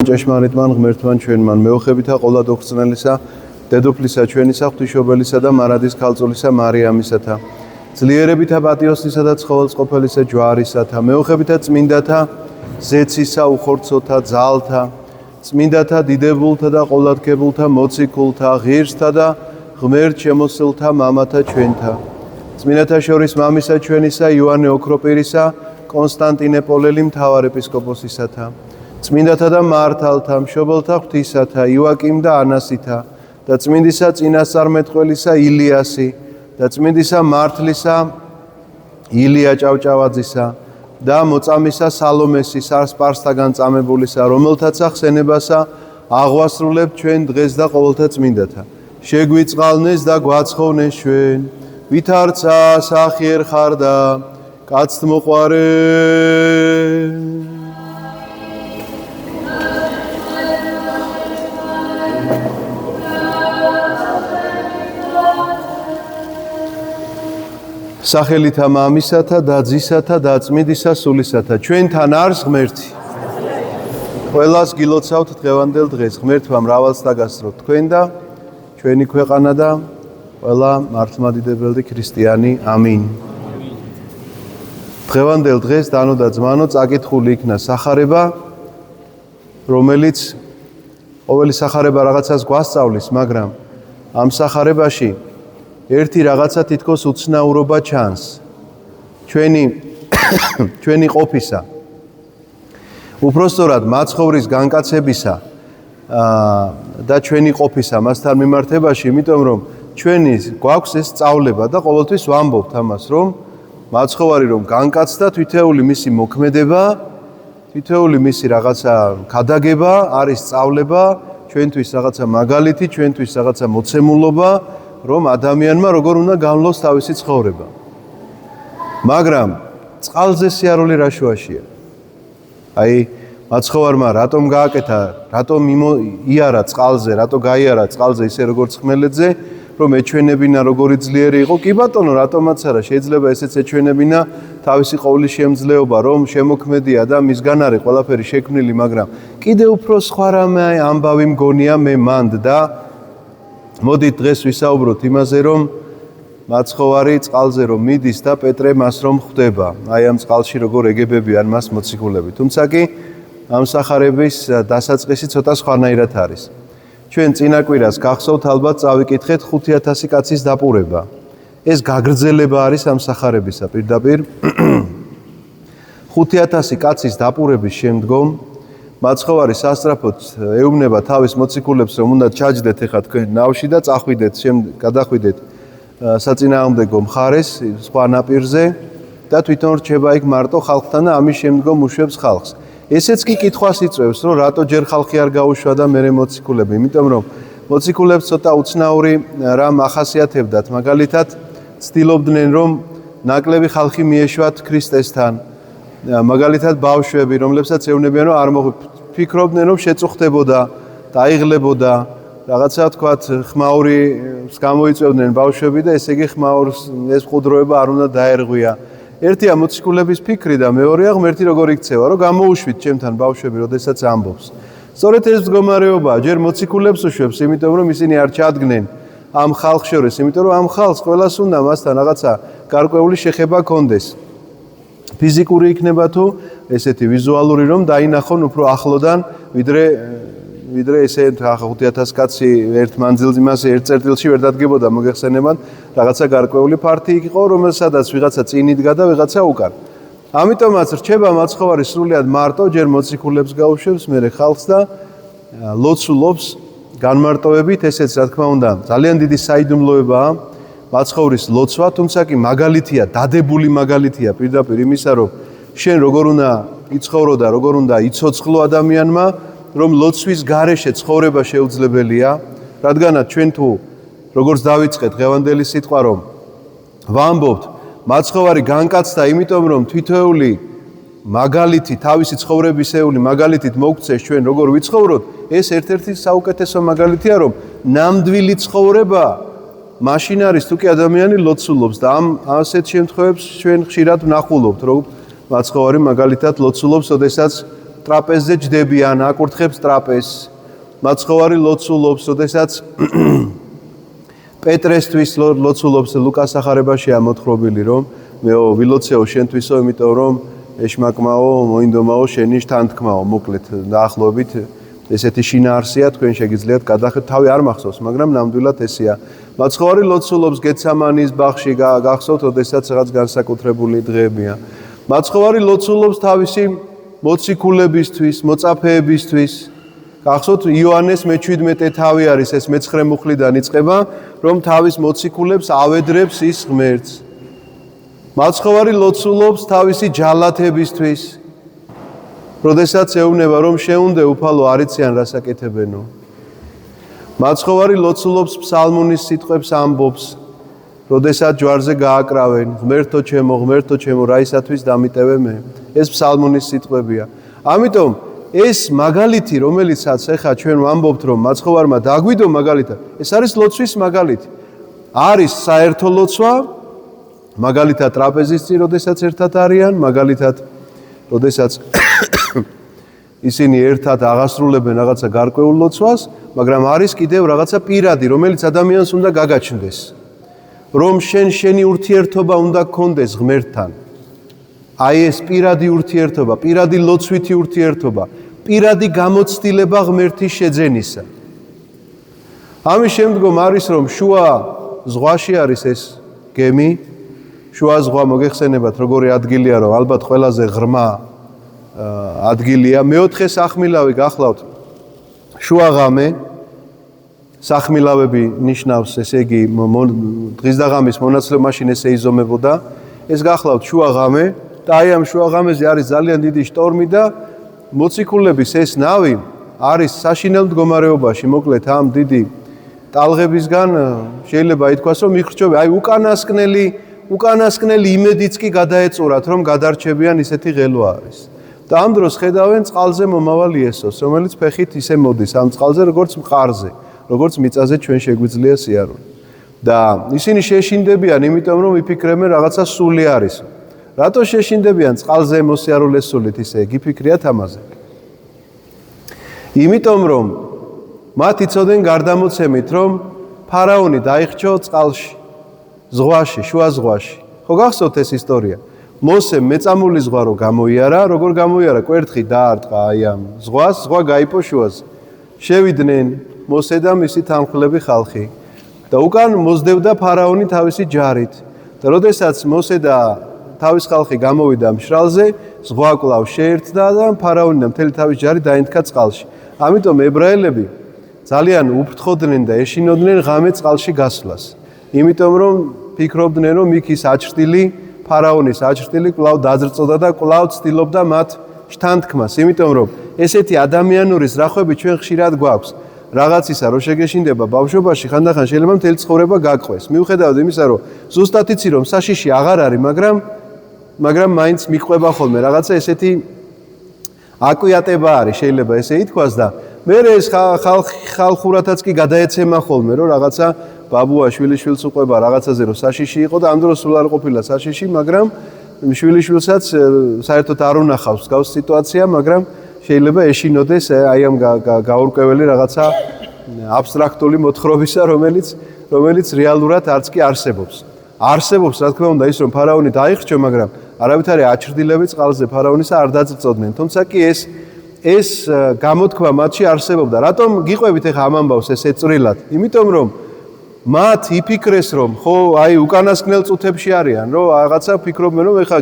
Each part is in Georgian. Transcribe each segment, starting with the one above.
ჭეშმარიტმან ღმერთმან ჩვენმან მეუხებითა ყოლა დოქწნელისა დედოფლისა ჩვენისა ღვთისმშობელისა და მარადის ქალწულისა მარიამისათა ძლიერებითა პატიოსნისა და ცხოველწყობელისა ჯვარისათა მეუხებითა წმინდათა ზეცისა უხორცოთა ძალთა წმინდათა დიდებულთა და ყოლადქებულთა მოციქულთა ღირსთა და ღმერთ შემოსილთა მამათა ჩვენთა წმინდათა შორის მამისა ჩვენისა იოანე ოქროპირისა კონსტანტინეპოლელი მთავარეპისკოპოსისათა წმინდათა და მართალთა მშობელთა ღვთისათა იოაკიმ და ანასითა და წმინდისა წინასწარმეტყველისა ილიასი და წმინდისა მართლისა ილია ჭავჭავაძისა და მოწამისა სალომესი სპარსთაგან წამებულისა რომელთაც ხსენებასა აღვასრულებ ჩვენ დღეს და ყოველთა წმინდათა შეგვიწყალნეს და გვაცხოვნეს ჩვენ ვითარცა სახიერ ხარ და კაცთ მოყვარე სახელითა მამისათა და ძისათა და წმინდისა სულისათა ჩვენთან არის ღმერთი. ყველას გილოცავთ დღევანდელ დღეს ღმერთმა მრავალს დაგასწროთ თქვენ და ჩვენი ქვეყანა და ყველა მართლმადიდებელი ქრისტიანი ამინ. დღევანდელ დღეს დანო და ძმანო წაკითხული იქნა სახარება რომელიც ყოველი სახარება რაღაცას გვასწავლის მაგრამ ამ სახარებაში ერთი რაღაცა თითქოს უცნაურობა ჩანს ჩვენი ყოფისა უпростоრად მაცხოვრის განკაცებისა და ჩვენი ყოფისა მასთან მიმართებაში იმიტომ რომ ჩვენი გვაქვს ეს სწავლება და ყოველთვის ვამბობთ ამას რომ მაცხოვარი რომ განკაცდა თითეული მისი მოქმედება თითეული მისი რაღაცა ქადაგება არის სწავლება ჩვენთვის რაღაცა მაგალითი ჩვენთვის რაღაცა მოცემულობა რომ ადამიანმა როგორ უნდა განვლოს თავისი ცხოვრება. მაგრამ წყალზე სიარული რა შუაშია? აი მაცხოვარმა რატომ გააკეთა, რატომ იარა წყალზე, რატო გაიარა წყალზე ისე როგორც ხმელეთზე, რომ ეჩვენებინა როგორი ძლიერი იყო? კი ბატონო, რატომაც არა, შეიძლება ესეც ეჩვენებინა თავისი ყოვლის შემძლეობა, რომ შემოქმედია და მისგან არის ყველაფერი შექმნილი, მაგრამ კიდე უფრო სხვა რამე ამბავი მგონია მე მანდ და მოდით დღეს ვისაუბროთ იმაზე, რომ მაცხოვარი წყალზე რომ მიდის და პეტრე მას რომ ხვდება. აი ამ წყალში როგორ ეგებებიან მას მოციქულები. თუმცა კი ამ სახარების დასაწყისი ცოტა სხვანაირად არის. ჩვენ წინა კვირას გახსოვთ ალბათ წავიკითხეთ 5000 კაცის დაპურება. ეს გაგრძელება არის ამ სახარებისა პირდაპირ. 5000 კაცის დაპურების შემდგომ მაცხოვარი სასწრაფოდ ეუბნება თავის მოციქულებს რომ უნდა ჩაჯდეთ ახლა თქვენ ნავში და წახვიდეთ გადახვიდეთ საწინააღმდეგო მხარეს სხვა ნაპირზე და თვითონ რჩება იქ მარტო ხალხთან და ამის შემდგომ უშვებს ხალხს. ესეც კი კითხვას იწვევს რომ რატო ჯერ ხალხი არ გაუშვა და მერე მოციქულები, იმიტომ რომ მოციქულებს ცოტა უცნაური რამ ახასიათებდათ, მაგალითად ცდილობდნენ რომ ნაკლები ხალხი მიეშვათ ქრისტესთან. მაგალითად ბავშვები, რომლებსაც ეუბნებიან რომ არ ფიქრობდნენ რომ შეწუხდებოდა, დაიღლებოდა, რაღაცა თქვათ ხმაური გამოიწევდნენ ბავშვები და ესე იგი ხმაურს ეს ყუდროება არ უნდა დაერღვია. ერთია მოციქულების ფიქრი და მეორეა ღმერთი როგორ იქცევა, რომ გამოუშვით ჩემთან ბავშვები, როდესაც ამბობს. სწორედ ეს მდგომარეობა ჯერ მოციქულებს უშვებს, იმიტომ რომ ისინი არ ჩადგნენ ამ ხალხს შორის, იმიტომ რომ ამ ხალხს ყველას უნდა მასთან რაღაცა გარკვეული შეხება ჰქონდეს. ფიზიკური იქნება თუ ესეთი ვიზუალური რომ დაინახონ უფრო ახლოდან ვიდრე ესე 5000 კაცი ერთ მანძილზე მასე ერთ წერტილში ვერ დადგებოდა მოგეხსენებათ რაღაცა გარკვეული ფართი იყო რომელსაც ვიღაცა წინ იდგა და ვიღაცა უკან. ამიტომაც რჩება მაცხოვარი სრულიად მარტო ჯერ მოციქულებს გაუშვებს მერე ხალხს და ლოცულობს განმარტოვებით ესეც რა თქმა უნდა ძალიან დიდი საიდუმლოებაა მაცხოვრის ლოცვა, თუმცა კი მაგალითია, დადებული მაგალითია პირდაპირ იმისა, რომ შენ როგორ უნდა იცხოვრო და როგორ უნდა იცოცხლო ადამიანმა, რომ ლოცვის გარეშე ცხოვრება შეუძლებელია, რადგანაც ჩვენ თუ როგორც დავიწყეთ დღევანდელი სიტყვა, რომ ვამბობთ, მაცხოვარი განკაცდა, იმიტომ რომ თითოეული მაგალითი, თავისი ცხოვრებისეული მაგალითით მოგცეს ჩვენ როგორ ვიცხოვროთ, ეს ერთ-ერთი საუკეთესო მაგალითია, რომ ნამდვილი ცხოვრება მაშინ არის თუ კი ადამიანი ლოცულობს და ამ ასეთ შემთხვევებს ჩვენ ხშირად ვნახულობთ, რომ მაცხოვარი მაგალითად ლოცულობს, ოდესაც ტრაპეზზე ჯდებიან, აკურთხებს ტრაპეზს. მაცხოვარი ლოცულობს, როდესაც პეტრესთვის ლოცულობს ლუკას სახარებაშია მოთხრობილი, რომ მეო ვილოცეო შენთვისო, იმიტომ რომ ეშმაკმაო, მოინდომაო შენი შთანთქმაო, მოკლედ დაახლოებით ესეთი შინაარსია, თქვენ შეგიძლიათ გადახედოთ, თავი არ მახსოვს, მაგრამ ნამდვილად ესეა. მაცხოვარი ლოცულობს გეცამანის ბაღში, გახსოვთ, როდესაც რაღაც განსაკუთრებული დღეებია. მაცხოვარი ლოცულობს თავისი მოციქულებისთვის, მოწაფეებისთვის. გახსოვთ, იოანეს მე-17 თავი არის, ეს მე-9 მუხლიდან იწყება, რომ თავის მოციქულებს ავედრებს ის ღმერთს. მაცხოვარი ლოცულობს თავისი ჯალათებისთვის. როდესაც ეუბნება, რომ შეუნდე უფალო არიციან რას აკეთებენო. მაცხოვარი ლოცულობს ფსალმუნის სიტყვებს ამბობს, როდესაც ჯვარზე გააკრავენ, ღმერთო ჩემო, რაისათვის დამიტევე მე. ეს ფსალმუნის სიტყვებია. ამიტომ ეს მაგალითი, რომელიცაც ახლა ჩვენ ვამბობთ, რომ მაცხოვარმა დაგვიდო მაგალითად, ეს არის ლოცვის მაგალითი. არის საერთო ლოცვა, მაგალითად ტრაპეზის წინ, როდესაც ერთად არიან, მაგალითად, როდესაც ისინი ერთად აღასრულებენ რაღაცა გარკვეულ ლოცვას, მაგრამ არის კიდევ რაღაცა პირადი, რომელიც ადამიანს უნდა გაგაჩნდეს. რომ შენი ურთიერთობა უნდა გქონდეს ღმერთთან. აი ეს პირადი ურთიერთობა, პირადი ლოცვითი ურთიერთობა, პირადი გამოცდილება ღმერთის შეძენისა. ამის შემდგომ არის რომ შუა ზღვაში არის ეს გემი, შუა ზღვა მოგეხსენებათ როგორი ადგილია, რომ ალბათ ყველაზე ღრმა ადგილია. მეოთხე სახმილავი გახლავთ შუა ღამე, სახმილავები ნიშნავს, ესე იგი დღის და ღამის მონაცვლეობაშინ ესე იზომებოდა. ეს გახლავთ შუა ღამე და აი ამ შუა ღამეზე არის ძალიან დიდი შტორმი და მოციქულების ეს ნავი არის საშინელ მდგომარეობაში, მოკლედ ამ დიდი ტალღებისგან შეიძლება ითქვას, რომ იხრჩობენ, აი უკანასკნელი იმედიც კი გადაეწურათ, რომ გადარჩებიან, ისეთი ღელვა არის. და ამ დროს ხედავენ წყალზე მომავალ იესოს, რომელიც ფეხით ისე მოდის ამ წყალზე, როგორც მყარზე, როგორც მიწაზე ჩვენ შეგვიძლია სიარული. და ისინი შეშინდებიან, იმიტომ რომ იფიქრებენ რაღაცა სული არის. რატო შეშინდებიან წყალზე მოსიარულე სულით ისე, გიფიქრიათ ამაზე? იმიტომ რომ მათ იცოდნენ გარდამოცემით, რომ ფარაონი დაიხრჩო წყალში, ზღვაში, შუა ზღვაში. ხო გახსოვთ ეს ისტორია? მოსემ მეწამული ზღვა რო გამოიარა, როგორ გამოიარა, კვერთხი დაარტყა აი ამ ზღვას, ზღვა გაიპო შუაზე. შევიდნენ მოსე და მისი თანმხლები ხალხი და უკან მოსდევდა ფარაონი თავისი ჯარით. და როდესაც მოსე და თავის ხალხი გამოვიდა მშრალზე, ზღვა კვლავ შეერთდა და ფარაონი და მთელი თავის ჯარი დაინთქა წყალში. ამიტომ ებრაელები ძალიან უფრთხოდნენ და ეშინოდნენ ღამე წყალში გასვლას. იმიტომ რომ ფიქრობდნენ, რომ იქ ის აჩრდილი, ფარაონის აჩრდილი კვლავ დაძრწოდა და კვლავ ცდილობდა მათ შთანთქმას. იმიტომ რომ ესეთი ადამიანური ზრახვები ჩვენ ხშირად გვაქვს. რაღაცისა რო შეგეშინდება ბავშვობაში, ხანდახან შეიძლება მთელი ცხოვრება გაყვეს. მიუხედავად იმისა, რომ ზუსტად იცი რომ საშიში აღარ არის, მაგრამ მაინც მიყვება ხოლმე რაღაცა ესეთი აკვიატება არის, შეიძლება ესე ითქვას და მე ეს ხალხურათაც კი გადაეცემა ხოლმე, რომ რაღაცა ბაბუა შვილიშვილს უყვება რაღაცაზე, რომ საშიში იყო და ამ დროს სულ არ ყოფილა საშიში, მაგრამ შვილიშვილსაც საერთოდ არ უნახავს გავს სიტუაცია, მაგრამ შეიძლება ეშინოდეს აი ამ გაურკვეველი რაღაცა აბსტრაქტული მოთხრობისა, რომელიც რეალურად არც კი არსებობს. არსებობს, რა თქმა უნდა, ის რომ ფარაონი დაიხრჩო, მაგრამ არავითარი აჩრდილები წყალზე ფარაონისა არ დაძრწოდნენ. თუმცა კი ეს გამოთქმა მათში არსებობდა. რატომ გიყვებით ახლა ამ ამბავს ესე წვრილად? იმიტომ რომ მათ იფიქრეს, რომ ხო, აი უკანასკნელ წუთებში არიან, რომ რაღაცა ფიქრობენ, რომ ახლა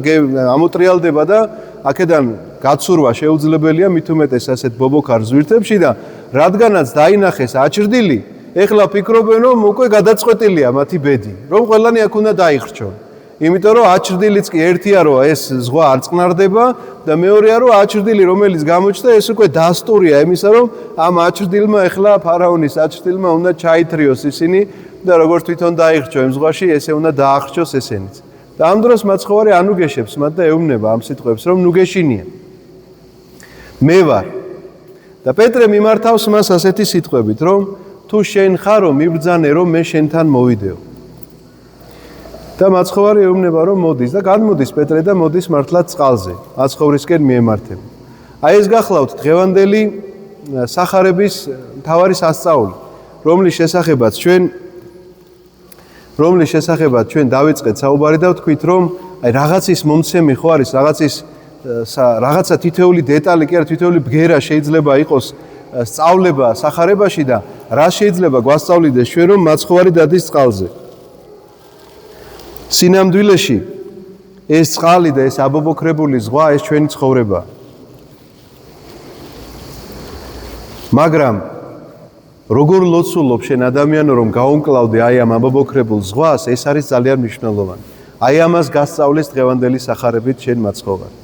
ამოტრიალდება და აქედან გაცურვა შეუძლებელია, მით უმეტეს ასეთ ბობოქარ ზვირთებში და რადგანაც დაინახეს აჩრდილი, ეხლა ფიქრობენ, რომ უკვე გადაწყვეტილია მათი ბედი, რომ ყველანი აქ უნდა დაიხრჩონ. იმიტომ რომ აჩრდილიც კი ერთია, რომ ეს ზღვა არ წყნარდება და მეორეა, რომ აჩრდილი, რომელიც გამოჩნდა, ეს უკვე დასტურია იმისა, რომ ამ აჩრდილმა ეხლა ფარაონის აჩრდილმა უნდა ჩაითრიოს ისინი და როგორც თვითონ დაიხრჩო იმ ზღვაში, ესე უნდა დაახრჩოს ესენიც. და ამ დროს მაცხოვარი ანუგეშებს მათ და ეუბნება ამ სიტყვებს, რომ ნუ გეშინია. მე ვარ. და პეტრე მიმართავს მას ასეთი სიტყვებით, რომ თუ შენ ხარო მიბრძანე, რომ მე შენთან მოვიდეო. და მაცხოვარი ეუბნება, რომ მოდის და გადმოდის პეტრე და მოდის მართლაც წყალზე, მაცხოვრისკენ მიემართება. აი ეს გახლავთ დღევანდელი სახარების მთავარი სასწაული, რომლის შესახებაც ჩვენ დავიწყეთ საუბარი და ვთქვით, რომ აი რაღაცის მომცემი ხო არის, რაღაცა თითოეული დეტალი, კი არა თითოეული ბგერა შეიძლება იყოს სწავლება სახარებაში და რა შეიძლება გვასწავლიდეს ჩვენ, რომ მაცხოვარი დადის წყალზე. სინამდვილეში ეს წყალი და ეს აბობოქრებული ზღვა ეს ჩვენი ცხოვრებაა. მაგრამ როგორ ლოცულობ შენ ადამიანო რომ გაუმკლავდე აი ამ აბობოქრებულ ზღვას, ეს არის ძალიან მნიშვნელოვანი. აი ამას გასწავლის დღევანდელი სახარებით შენ მაცხოვარი.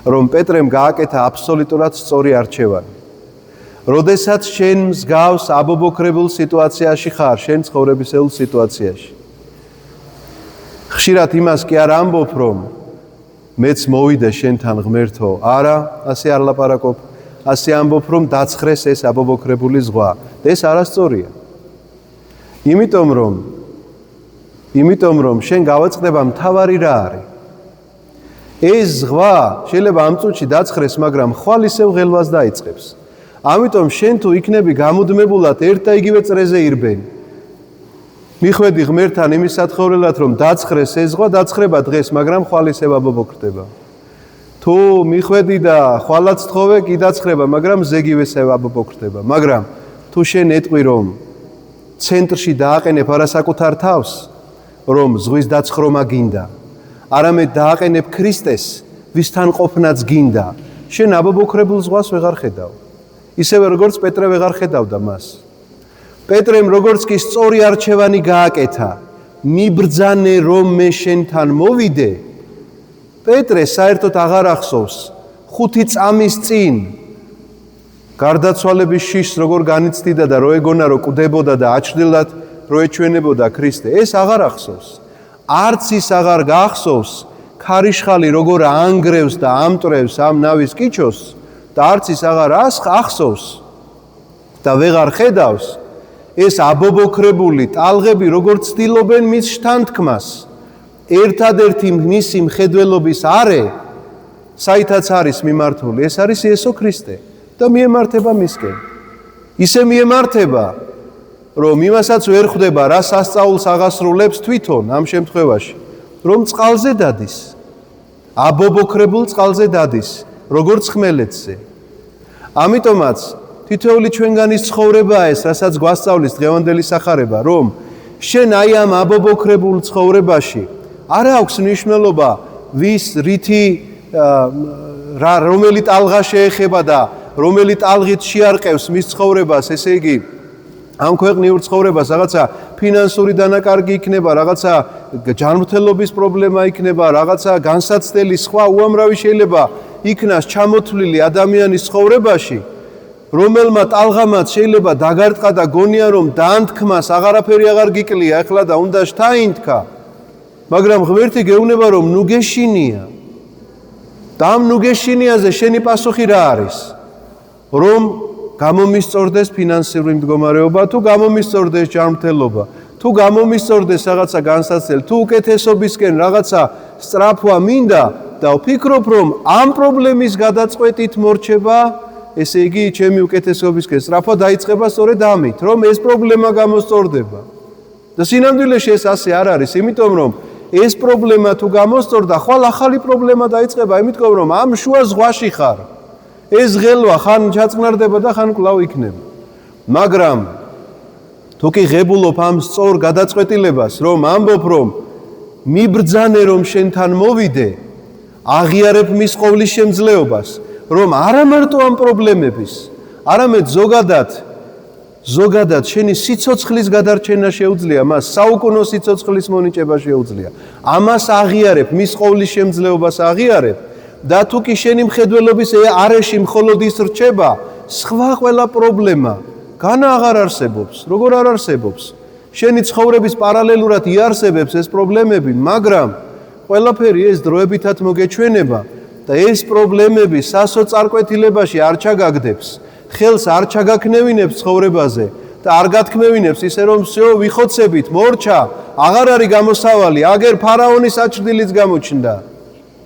რომ პეტრემ გააკეთა აბსოლუტურად სწორი არჩევანი. როდესაც შენ მსგავს აბობოქრებულ სიტუაციაში ხარ, შენ ცხოვრებისეულ სიტუაციაში. ხშირად იმას კი არ ამბობ, რომ მეც მოვიდე შენთან ღმერთო, არა, ასე არ ლაპარაკობ. ასე ამბობ, რომ დაცხრეს ეს აბობოქრებული ზღვა. ეს არასწორია. იმიტომ რომ შენ გავაწყდება მთავარი რა არის. ეს ზღვა შეიძლება ამ წუთში დაცხრეს, მაგრამ ხვალ ისევ ღელვას დაიწყებს. ამიტომ შენ თუ იქნები გამუდმებულად ერთ და იგივე წრეზე ირბენი. მიხვედი ღმერთთან იმის სათხოვრელად, რომ დაცხრეს ეს ზღვა, დაცხრება დღეს, მაგრამ ხვალ ისევ აბობოქრდება. თუ მიხვედი და ხვალაც თხოვე, კი დაცხრება, მაგრამ ზეგივე ისევ აბობოქრდება. მაგრამ თუ შენ ეტყვი, რომ ცენტრში დააყენებ არასაკუთარ თავს, რომ ზღვის დაცხრომა გინდა, არამედ დააყენებ ქრისტეს, ვისთან ყოფნაც გინდა, შენ აბობოქრებულ ზღვას ვეღარ ხედავ. ისევე როგორც პეტრე ვეღარ ხედავდა მას. პეტრემ როგორც კი სწორი არჩევანი გააკეთა, მიბრძანე რომ მე შენთან მოვიდე, პეტრე საერთოდ აღარ ახსოვს 5 წამის წინ გარდაცვალების შიშს როგორ განიცდიდა და რო ეგონა რომ კვდებოდა და აჩრდილად რო ეჩვენებოდა ქრისტე, ეს აღარ ახსოვს. არც ის აღარ გაახსოვს ქარიშხალი როგორ ანგრევს და ამტრევს ამ ნავის კიჩოს და არც ის აღარ ახსოვს და ვეღარ ხედავს ეს აბობოქრებული ტალღები როგორ ცდილობენ მის შთანთქმას. ერთადერთი მისი მხედველობის არე, საითაც არის მიმართული, ეს არის იესო ქრისტე და მიემართება მისკენ. ისე მიემართება, რომ იმასაც ვერ ხვდება, რა სასწაულს აღასრულებს თვითონ ამ შემთხვევაში, რომ წყალზე დადის, აბობოქრებულ წყალზე დადის, როგორც ხმელეთზე. ამიტომაც თითოეული ჩვენგანის ცხოვრებაა ეს, რასაც გვასწავლის დღევანდელი სახარება, რომ შენ აი ამ აბობოქრებულ ცხოვრებაში არ აქვს მნიშვნელობა ვის რითი რომელი ტალღა შეეხება და რომელი ტალღით შეარყევს მის ცხოვრებას, ესე იგი ამ ქვეყნიურ ცხოვრებას რაღაცა ფინანსური დანაკარგი იქნება, რაღაცა ჯანმრთელობის პრობლემა იქნება, რაღაცა განსაცდელი სხვა უამრავი შეიძლება იქნას ჩამოთვლილი ადამიანის ცხოვრებაში, რომელმა ტალღამაც შეიძლება დაგარტყა და გონია რომ დაანთქმას აღარაფერი აღარ გიკლია ახლა და უნდა შთაინთქა. მაგრამ ღმერთი გეუბნება რომ ნუ გეშინია. და ამ ნუ გეშინიაზე შენი პასუხი რა არის? რომ გამომისწორდეს ფინანსური მდგომარეობა, თუ გამომისწორდეს ჯანმრთელობა, თუ გამომისწორდეს რაღაცა განსაცდელი, თუ უკეთესობისკენ რაღაცა სწრაფვა მინდა და ვფიქრობ რომ ამ პრობლემის გადაწყვეტით მორჩება, ესე იგი ჩემი უკეთესობისკენ სწრაფვა დაიწყება სწორედ ამით, რომ ეს პრობლემა გამოსწორდება. და სინამდვილეში ეს ასე არ არის, იმიტომ რომ ეს პრობლემა თუ გამოსწორდა, ხვალ ახალი პრობლემა დაიწყება, იმიტომ რომ ამ შუა ზღვაში ხარ. ეს ღელვა ხან ჩაწყნარდება და ხან კვლავ იქნება. მაგრამ თუ კი ღებულობ ამ სწორ გადაწყვეტილებას, რომ ამბობ რომ მიბრძანე რომ შენთან მოვიდე, აღიარებ მის ყოვლის შემძლეობას, რომ არა მარტო ამ პრობლემების, არამედ ზოგადად შენი სიცოცხლის გადარჩენა შეუძლია, მას საუკუნო სიცოცხლის მონიჭება შეუძლია. ამას აღიარებ, მის ყოვლის შემძლეობას აღიარებ და თუ კი შენი მხედველობის არეში მხოლოდ ის რჩება, სხვა ყველა პრობლემა განა აღარ არსებობს, როგორ არ არსებობს. შენი ცხოვრების პარალელურად იარსებებს ეს პრობლემები, მაგრამ ყველაფერი ეს დროებითად მოგეჩვენება და ეს პრობლემები სასოწარკვეთილებაში არ ჩაგაგდებს, ხელს არ ჩაგაქნევინებს ცხოვრებაზე და არ გათქმევინებს ისე რომ всё ვიხოცებით, მორჩა, აღარ არის გამოსავალი, აგერ ფარაონის აჩრდილიც გამოჩნდა.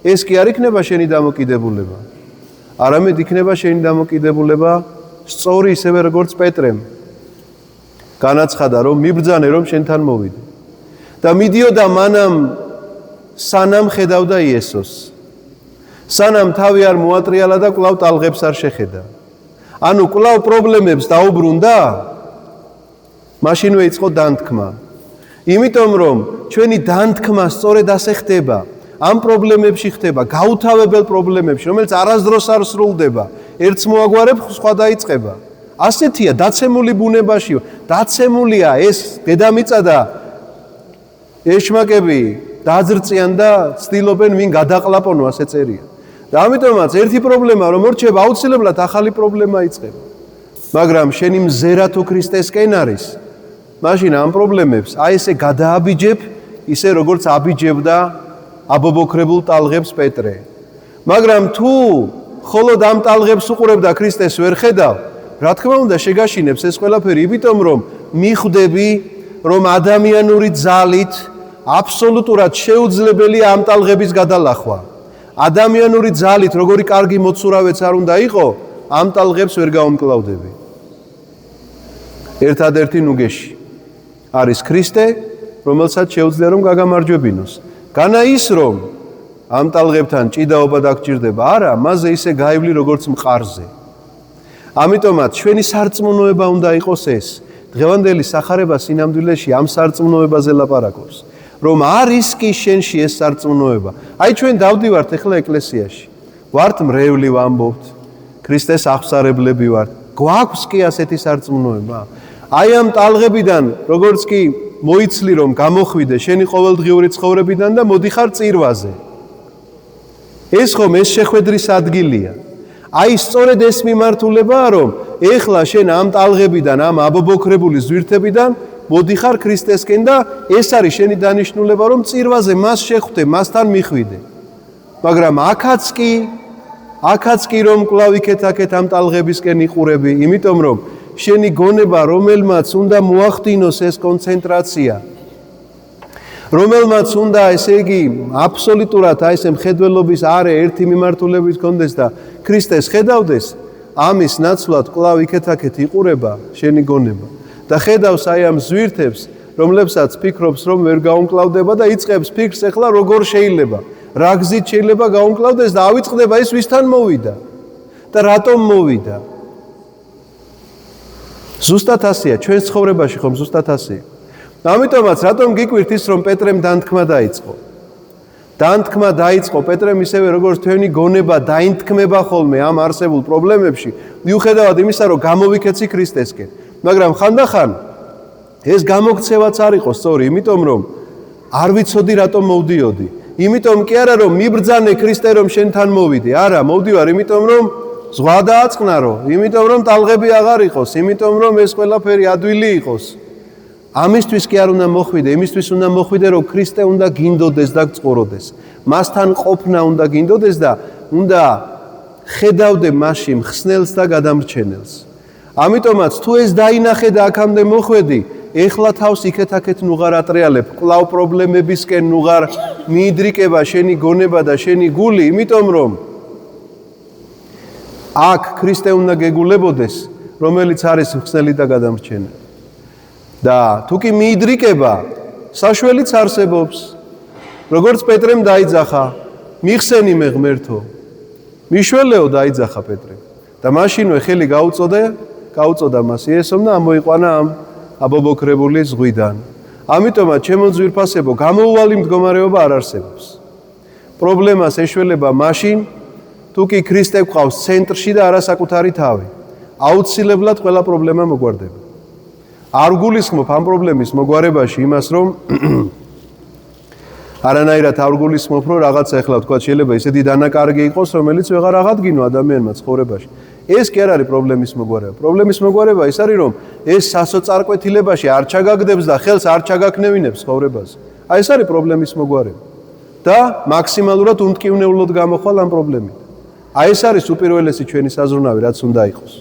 ეს კი არ იქნება შენი დამოკიდებულება. არამედ იქნება შენი დამოკიდებულება სწორი ისევე როგორც პეტრემ. განაცხადა რომ მიბრძანე რომ შენთან მოვიდე. და მიდიოდა მანამ სანამ ხედავდა იესოს. სანამ თავი არ მოატრიალა და კვლავ ტალღებს არ შეხედა. ანუ კვლავ პრობლემებს დაუბრუნდა, მაშინვე იწყო დანთქმა. იმიტომ რომ ჩვენი დანთქმა სწორედ ასე ხდება. ამ პრობლემებში ხდება, გაუთავებელ პრობლემებში, რომელიც არასდროს არ სრულდება. ერთს მოაგვარებ, სხვა დაიწყება. ასეთია დაცემული ბუნებაში. დაცემულია ეს დედამიწა და ეშმაკები დაძრწიან და ცდილობენ ვინ გადაყლაპონო, ასე წერია. და ამიტომაც ერთი პრობლემა რომ მორჩება, აუცილებლად ახალი პრობლემა იწყება. მაგრამ შენი მზერა თუ ქრისტესკენ არის, მაშინ ამ პრობლემებს აი ესე გადააბიჯებ, ისე როგორც აბიჯებდა აბობოქრებულ ტალღებს პეტრე. მაგრამ თუ ხოლოდ ამ ტალღებს უყურებდა ქრისტეს ვერ ხედავ, რა თქმა უნდა შეგაშინებს ეს ყველაფერი, იმიტომ რომ მიხვდები, რომ ადამიანური ძალით აბსოლუტურად შეუძლებელია ამ ტალღების გადალახვა. ადამიანური ძალით როგორი კარგი მოცურავეც არ უნდა იყო, ამ ტალღებს ვერ გაუმკლავდები. ერთადერთი ნუგეში არის ქრისტე, რომელსაც შეუძლია რომ გაგამარჯვებინოს. განა ის რომ ამ ტალღებთან ჭიდაობა დაგჭირდება, არა, მასზე ისე გაივლი როგორც მყარზე. ამიტომაც ჩვენი სარწმუნოება უნდა იყოს ეს. დღევანდელი სახარება სინამდვილეში ამ სარწმუნოებაზე ლაპარაკობს. რომ არის კი შენში ეს სარწმუნოება. აი ჩვენ დავდივართ ახლა ეკლესიაში. ვართ მრევლი ვამბობთ. ქრისტეს აღსარებლები ვართ. გვაქვს კი ასეთი სარწმუნოება. აი ამ ტალღებიდან როგორც კი მოიცლი რომ გამოხვიდე შენი ყოველდღიური ცხოვრებიდან და მოდიხარ წირვაზე. ეს ხომ ეს შეხვედრის ადგილია. აი სწორედ ეს მიმართულებაა რომ ეხლა შენ ამ ტალღებიდან, ამ აბობოქრებული ზვირთებიდან მოდიხარ ქრისტესკენ და ეს არის შენი დანიშნულება რომ წირვაზე მას შეხვდე, მასთან მიხვიდე. მაგრამ აქაც კი რომ კვლავ იქეთ-აქეთ ამ ტალღებისკენ იყურები, იმიტომ რომ შენი გონება რომელმაც უნდა მოახდინოს ეს კონცენტრაცია, რომელმაც უნდა ესე იგი აბსოლუტურად აი ესე მხედველობის არე ერთი მიმართულებით კონდეს და ქრისტეს ხედავდეს, ამის ნაცვლად კვლავ იქეთ-აქეთ იყურება შენი გონება. და ხედავს აი ამ ზვირთებს, რომლებსაც ფიქრობს რომ ვერ გაუმკლავდება და იწყებს ფიქრს ახლა როგორ შეიძლება, რა გზით შეიძლება გაუმკლავდეს და ავიწყდება ის ვისთან მოვიდა და რატომ მოვიდა. ზუსტად ასეა, ჩვენს ცხოვრებაში ხომ ზუსტად ასეა. ამიტომაც რატომ გიკვირთ ის რომ პეტრემ დანთქმა დაიწყო? დანთქმა დაიწყო პეტრემ ისევე როგორც თქვენი გონება დაინთქმება ხოლმე ამ არსებულ პრობლემებში, მიუხედავად იმისა რომ გამოვიქეცი ქრისტესკენ. მაგრამ ხანდახან ეს გამოქცევაც არ იყო სწორი, იმიტომ რომ არ ვიცოდი რატომ მოვდიოდი. იმიტომ კი არა რომ მიბრძანე ქრისტე რომ შენთან მოვიდე, არა, მოვდივარ იმიტომ რომ ზღვა დააწყნარო, იმიტომ რომ ტალღები აღარ იყოს, იმიტომ რომ ეს ყველაფერი ადვილი იყოს. ამისთვის კი არ უნდა მოხვიდე, იმისთვის უნდა მოხვიდე რომ ქრისტე უნდა გინდოდეს და გწყუროდეს. მასთან ყოფნა უნდა გინდოდეს და უნდა ხედავდე მასში მხსნელს და გადამრჩენელს. ამიტომაც თუ ეს დაინახე და აქამდე მოხვედი, ეხლა თავს იქეთ-აქეთ ნუღარ ატრიალებ, კვლავ პრობლემებისკენ ნუღარ მიიდრიკება შენი გონება და შენი გული, იმიტომ რომ აქ ქრისტე უნდა გეგულებოდეს, რომელიც არის მხსნელი და გადამრჩენელი. და თუ კი მიიდრიკება, საშველიც არსებობს. როგორც პეტრემ დაიძახა, მიხსენი მე ღმერთო. მიშველეო დაიძახა პეტრემ. და მაშინვე ხელი გაუწოდა მას იესომ და ამოიყვანა ამ აბობოქრებული ზღვიდან. ამიტომაც ჩემო ძვირფასებო, გამოუვალი მდგომარეობა არ არსებობს. პრობლემას ეშველება მაშინ, თუ კი ქრისტე გვყავს ცენტრში და არა საკუთარი თავი. აუცილებლად ყველა პრობლემა მოგვარდება. არ გულისხმობ ამ პრობლემის მოგვარებაში იმას, რომ არანაირად არ გულისხმობ, რომ რაღაცა ეხლა თქვა შეიძლება ისეთი დანაკარგი იყოს, რომელიც ვეღარ აღადგინო ადამიანმა ცხოვრებაში. ეს კი არ არის პრობლემის მოგვარება. პრობლემის მოგვარება ის არის, რომ ეს სასოწარკვეთილებაში არ ჩაგაგდებს და ხელს არ ჩაგაქნევინებს ცხოვრებაზე. აი ეს არის პრობლემის მოგვარება. და მაქსიმალურად უმტკივნეულოდ გამოხვალ ამ პრობლემით. აი ეს არის უპირველესი ჩვენი საზრუნავი, რაც უნდა იყოს.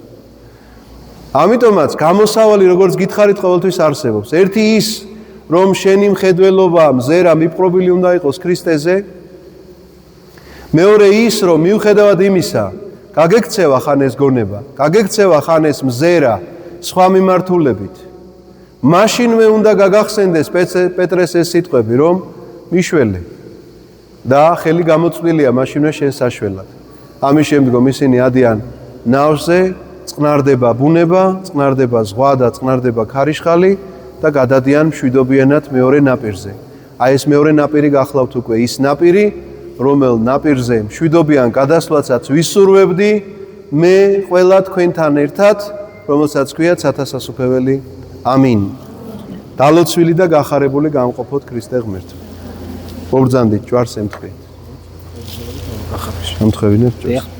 ამიტომაც გამოსავალი როგორც გითხარით ყოველთვის არსებობს. ერთი ის, რომ შენი მხედველობა, მზერა მიპყრობილი უნდა იყოს ქრისტეზე. მეორე ის, რომ მიუხედავად იმისა, გაგექცევა ხან ეს გონება, გაგექცევა ხან ეს მზერა სხვა მიმართულებით. მაშინვე უნდა გაგახსენდეს პეტრეს ეს სიტყვები, რომ მიშველი და ხელი გამოწვილია მაშინვე შენ საშველად. ამის შემდგომ ისინი ადიან ნავზე, წყნარდება ბუნება, წყნარდება ზღვა და წყნარდება ქარიშხალი და გადადიან მშვიდობიანად მეორე ნაპირზე. აი ეს მეორე ნაპირი გახლავთ უკვე ის ნაპირი, რომელ ნაპირზე მშვიდობიან გადასვლაცაც ვისურვებდი მე ყველა თქვენთან ერთად, რომელსაც ქვიათ სათასასუფეველი. ამინ. დალოცვილი და გახარებული გამყოფოთ ქრისტე ღმერთმა. მობრძანდით ჯვარს ემთხვით. ამთხვევინებთ ჯვარს.